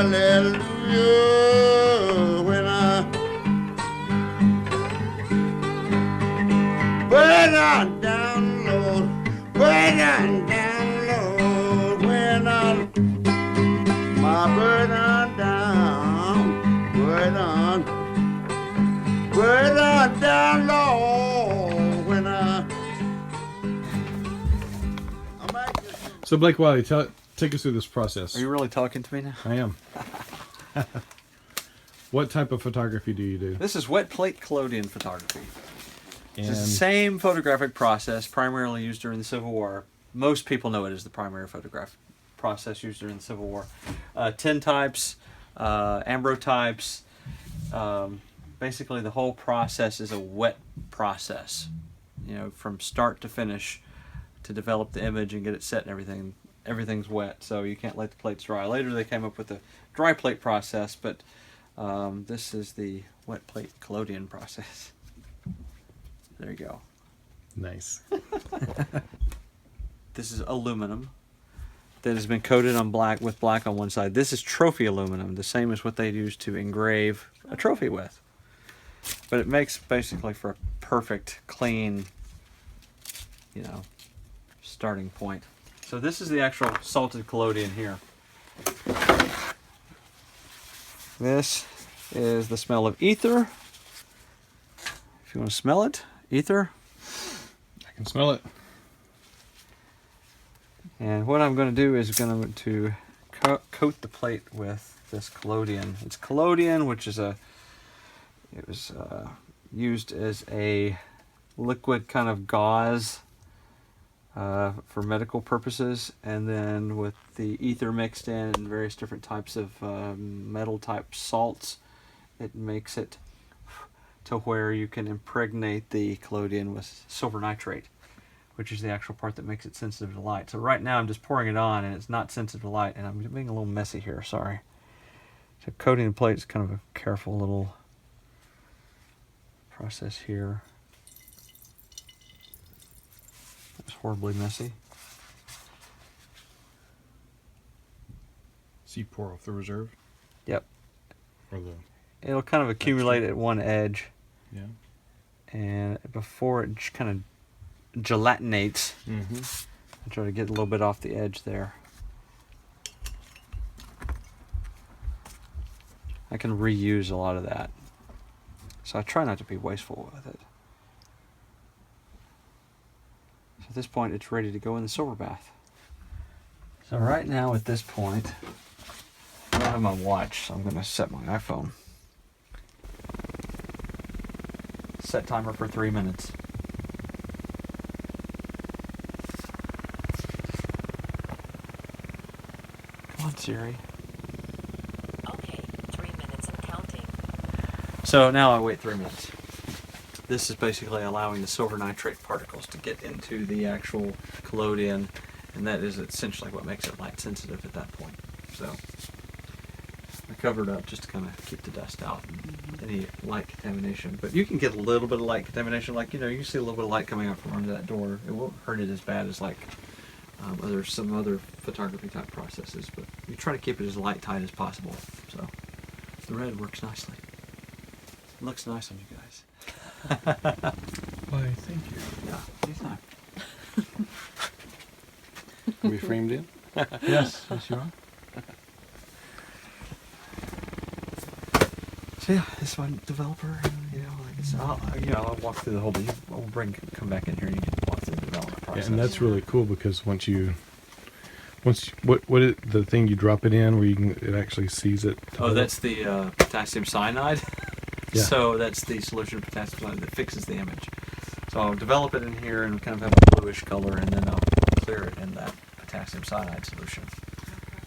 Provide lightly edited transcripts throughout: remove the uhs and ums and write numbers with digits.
hallelujah when I burn on down, Lord, burn on down, Lord, when I my burden down, burden down, Lord, when I. So Blake Wylie, take us through this process. Are you really talking to me now? I am. What type of photography do you do? This is wet plate collodion photography. And It's the same photographic process primarily used during the Civil War. Most people know it as the primary photographic process used during the Civil War. Tintypes, ambrotypes, basically the whole process is a wet process, you know, from start to finish to develop the image and get it set and everything. Everything's wet, so you can't let the plates dry. Later they came up with the dry plate process, but this is the wet plate collodion process. There you go. nice. This is aluminum that has been coated on black with black on one side. This is trophy aluminum, the same as what they use to engrave a trophy with. But it makes basically for a perfect, clean, you know, starting point. So this is the actual salted collodion here. This is the smell of ether. If you want to smell it, ether. I can smell it. And what I'm going to do is going to coat the plate with this collodion. It's collodion, which is it was used as a liquid kind of gauze for medical purposes, and then with the ether mixed in and various different types of metal type salts, it makes it to where you can impregnate the collodion with silver nitrate, which is the actual part that makes it sensitive to light. So right now I'm just pouring it on and it's not sensitive to light, and I'm being a little messy here, sorry. So coating the plate is kind of a careful little process here. It's horribly messy. So you pour off the reserve? Yep. Or the It'll kind of accumulate at one edge. yeah. And before it kind of gelatinates, I try to get a little bit off the edge there. I can reuse a lot of that, so I try not to be wasteful with it. So at this point it's ready to go in the silver bath. So right now at this point, I don't have my watch, so I'm going to set my iPhone. Set timer for 3 minutes. Come on, Siri. Okay, 3 minutes and counting. So now I wait 3 minutes. This is basically allowing the silver nitrate particles to get into the actual collodion, and that is essentially what makes it light sensitive at that point. So I covered up just to kind of keep the dust out and any light contamination. But you can get a little bit of light contamination, like, you know, you can see a little bit of light coming out from under that door. It won't hurt it as bad as like some other photography type processes, but you try to keep it as light tight as possible. So the red works nicely. It looks nice on you guys. Why, thank you. Yeah, anytime. Are we framed in? Yes, yes you are. So yeah, this one developer, you know, like I said, I'll walk through the whole thing. We'll come back in here and you can walk through the development process. Yeah, and that's really cool because what the thing you drop it in where it actually sees it. Oh, that's the potassium cyanide. Yeah. So that's the solution of potassium cyanide that fixes the image. So I'll develop it in here and kind of have a bluish color, and then I'll clear it in that potassium cyanide solution.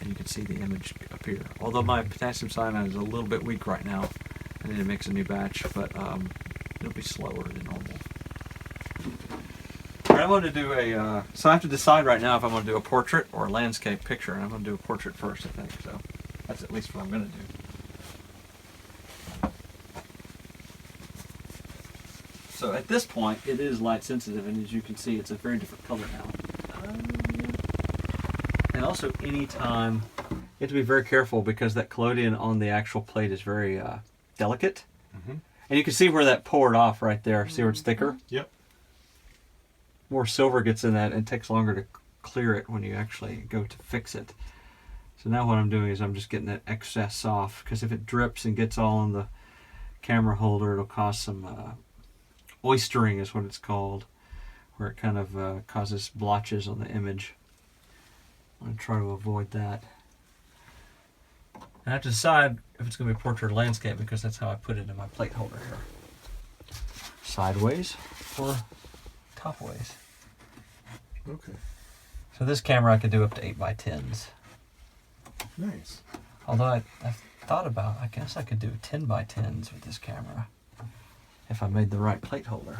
And you can see the image appear. Although my potassium cyanide is a little bit weak right now, I need to mix a new batch, but it'll be slower than normal. All right, I'm going to do so I have to decide right now if I'm going to do a portrait or a landscape picture, and I'm going to do a portrait first, I think. So that's at least what I'm going to do. So at this point, it is light sensitive, and as you can see, it's a very different color now. And also, anytime You have to be very careful because that collodion on the actual plate is very delicate. Mm-hmm. And you can see where that poured off right there. See where it's thicker? Yep. More silver gets in that and it takes longer to clear it when you actually go to fix it. So now what I'm doing is I'm just getting that excess off, because if it drips and gets all in the camera holder, it'll cause some oystering is what it's called, where it kind of causes blotches on the image. I'm going to try to avoid that. I have to decide if it's going to be portrait or landscape, because that's how I put it in my plate holder here. Sideways or topways. Okay. So this camera I could do up to 8x10s. Nice. Although I thought about, I guess I could do 10x10s with this camera if I made the right plate holder.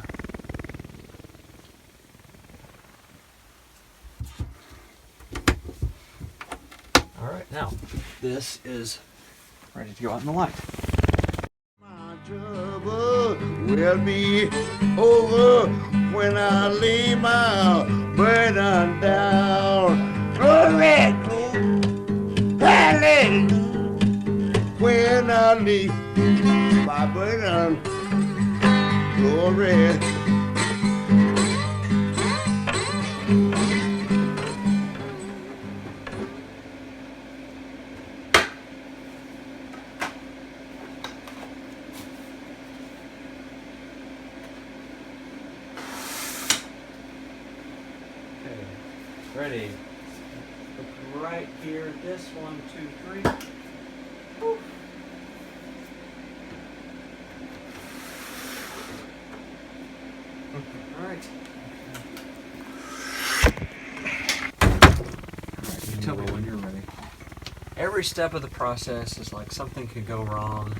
All right, now this is ready to go out in the light. My trouble will be over when I lay my burden down. Glory, glory, hallelujah. When I lay my burden, glory. Ready. Look right here. This 1, 2, 3. Woo. All right. You tell me when you're ready. Every step of the process is like something could go wrong.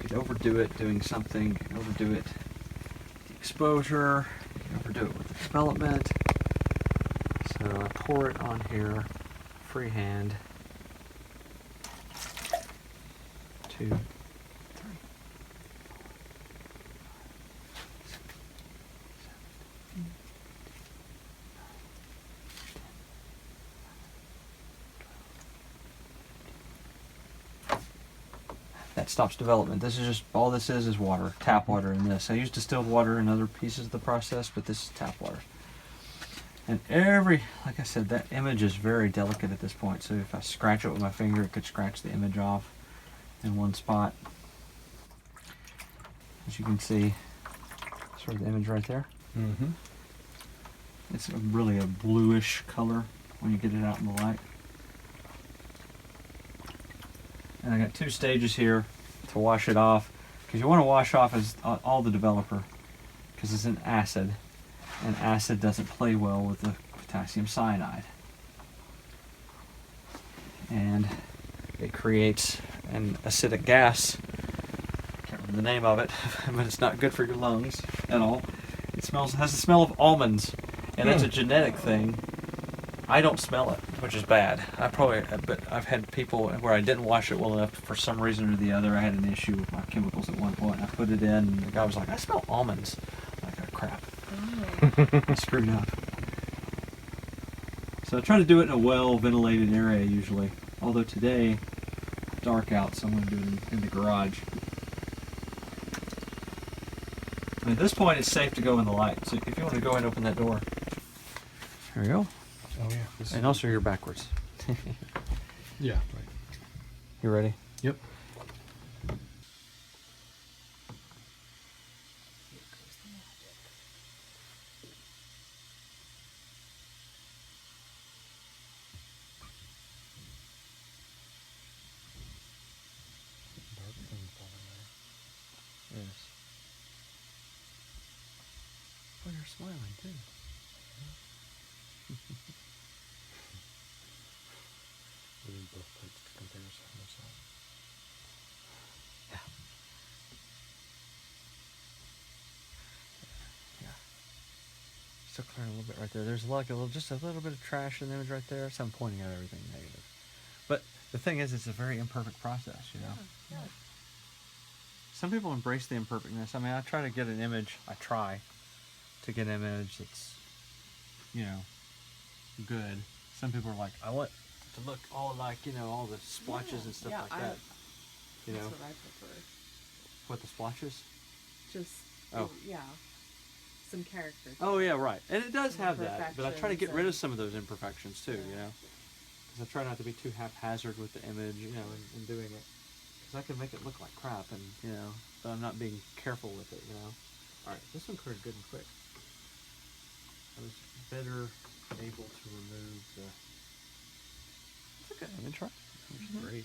You could overdo it doing something. You could overdo it with the exposure. You can overdo it with the development. So I pour it on here, freehand. 2, 3. That stops development. This is just, all this is water, tap water in this. I use distilled water in other pieces of the process, but this is tap water. And like I said, that image is very delicate at this point, so if I scratch it with my finger, it could scratch the image off in one spot. As you can see, sort of the image right there. Mm-hmm. It's really a bluish color when you get it out in the light. And I got 2 stages here to wash it off, because you want to wash off all the developer, because it's an acid. And acid doesn't play well with the potassium cyanide. And it creates an acidic gas. I can't remember the name of it, but it's not good for your lungs at all. It has the smell of almonds, and it's a genetic thing. I don't smell it, which is bad. But I've had people where I didn't wash it well enough for some reason or the other. I had an issue with my chemicals at one point. I put it in, and the guy was like, "I smell almonds." I'm like, oh, crap. I screwed up. So I try to do it in a well-ventilated area usually. Although today, it's dark out, so I'm going to do it in the garage. And at this point, it's safe to go in the light. So if you want to go ahead and open that door. There we go. Oh yeah. And also you're backwards. Yeah. Right. You ready? Yep. Yes. Oh, you're smiling too. We need both plates to compare side by side. Yeah. Yeah. Still clearing a little bit right there. There's like just a little bit of trash in the image right there. So I'm pointing out everything negative. But the thing is, it's a very imperfect process, you know. Yeah. Some people embrace the imperfectness. I mean, I try to get an image. I try to get an image that's, you know, good. Some people are like, I want to look all like, you know, all the splotches and stuff like that. You know, That's what I prefer. what, the splotches? Just, Oh. yeah, some character. Oh yeah, right. And it does Some have that, but I try to get rid of imperfections some of those imperfections too, you know, because I try not to be too haphazard with the image, you know, in doing it, because I can make it look like crap, and you know, but I'm not being careful with it, you know. All right, this one cleared good and quick. I was better able to remove the. It's okay. Let me try. It's great.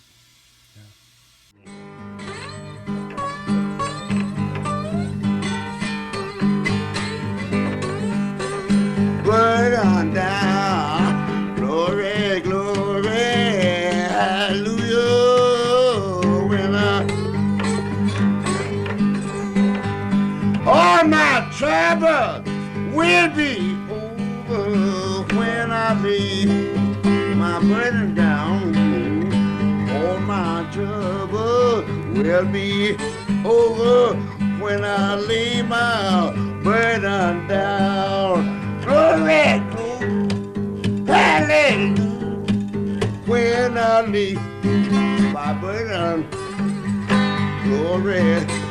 Burn on down, glory, glory, hallelujah. When all my troubles will be over when I lay my burden down. All my troubles will be over when I lay my burden down. Glory, glory, hallelujah. When I lay my burden, glory.